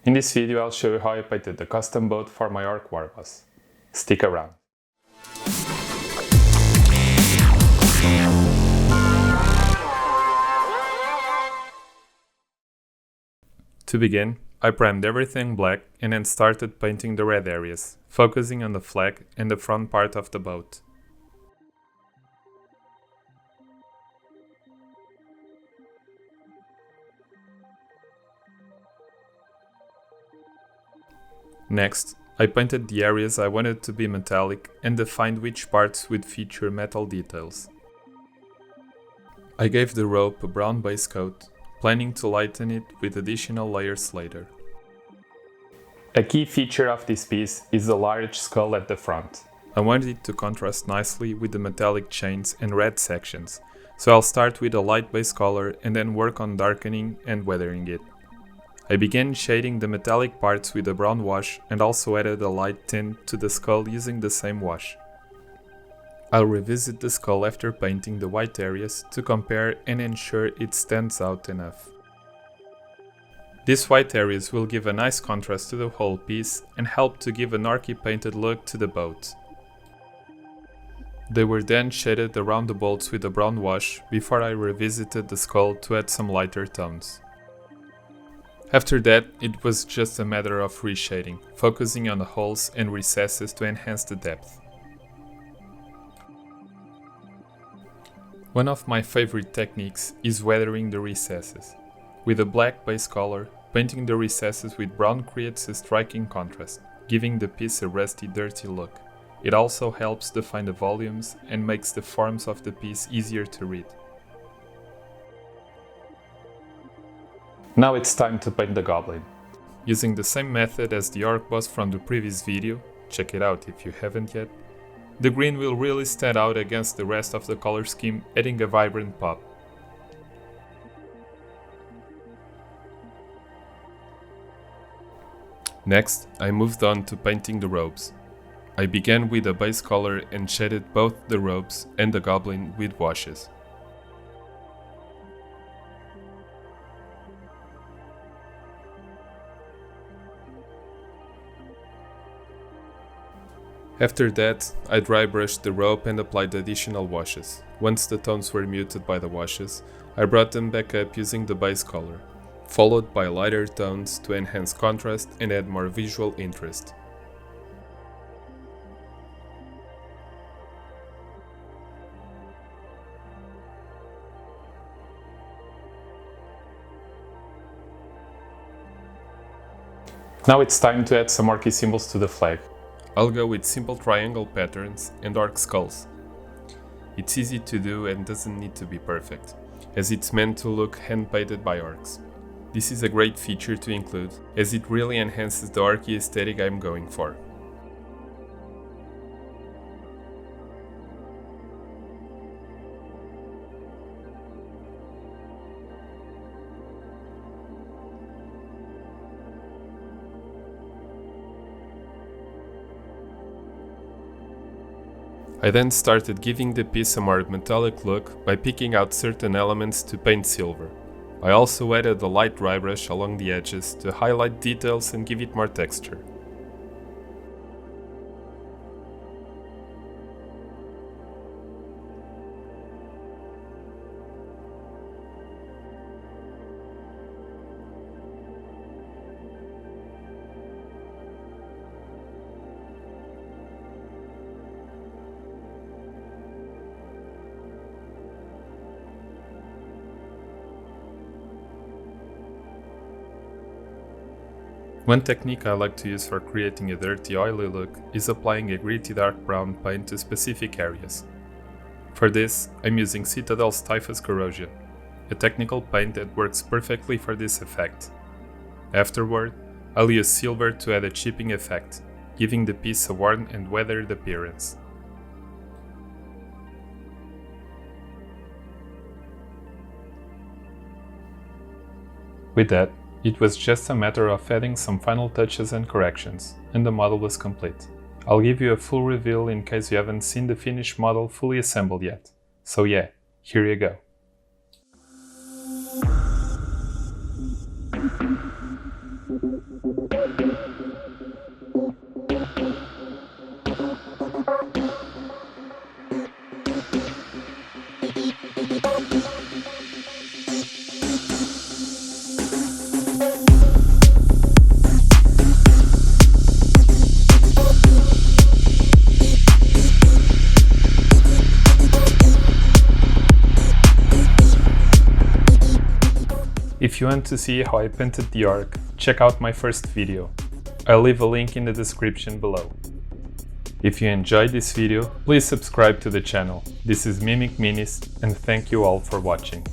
In this video I'll show you how I painted the custom boat for my Ork Warboss. Stick around. To begin, I primed everything black and then started painting the red areas, focusing on the flag and the front part of the boat. Next, I painted the areas I wanted to be metallic and defined which parts would feature metal details. I gave the rope a brown base coat, planning to lighten it with additional layers later. A key feature of this piece is the large skull at the front. I wanted it to contrast nicely with the metallic chains and red sections, so I'll start with a light base color and then work on darkening and weathering it. I began shading the metallic parts with a brown wash and also added a light tint to the skull using the same wash. I'll revisit the skull after painting the white areas to compare and ensure it stands out enough. These white areas will give a nice contrast to the whole piece and help to give an Orky painted look to the boat. They were then shaded around the bolts with a brown wash before I revisited the skull to add some lighter tones. After that, it was just a matter of reshading, focusing on the holes and recesses to enhance the depth. One of my favorite techniques is weathering the recesses. With a black base color, painting the recesses with brown creates a striking contrast, giving the piece a rusty, dirty look. It also helps define the volumes and makes the forms of the piece easier to read. Now it's time to paint the goblin. Using the same method as the Ork boss from the previous video, check it out if you haven't yet, the green will really stand out against the rest of the color scheme, adding a vibrant pop. Next, I moved on to painting the robes. I began with a base color and shaded both the robes and the goblin with washes. After that, I dry brushed the rope and applied additional washes. Once the tones were muted by the washes, I brought them back up using the base color, followed by lighter tones to enhance contrast and add more visual interest. Now it's time to add some Orky symbols to the flag. I'll go with simple triangle patterns and Ork skulls. It's easy to do and doesn't need to be perfect, as it's meant to look hand-painted by Orks. This is a great feature to include, as it really enhances the Orky aesthetic I'm going for. I then started giving the piece a more metallic look by picking out certain elements to paint silver. I also added a light dry brush along the edges to highlight details and give it more texture. One technique I like to use for creating a dirty, oily look is applying a gritty dark brown paint to specific areas. For this, I'm using Citadel's Typhus Corrosion, a technical paint that works perfectly for this effect. Afterward, I'll use silver to add a chipping effect, giving the piece a worn and weathered appearance. With that, it was just a matter of adding some final touches and corrections, and the model was complete. I'll give you a full reveal in case you haven't seen the finished model fully assembled yet. So yeah, here you go. If you want to see how I painted the Ork, check out my first video. I'll leave a link in the description below. If you enjoyed this video, please subscribe to the channel. This is MimicMinis, and thank you all for watching.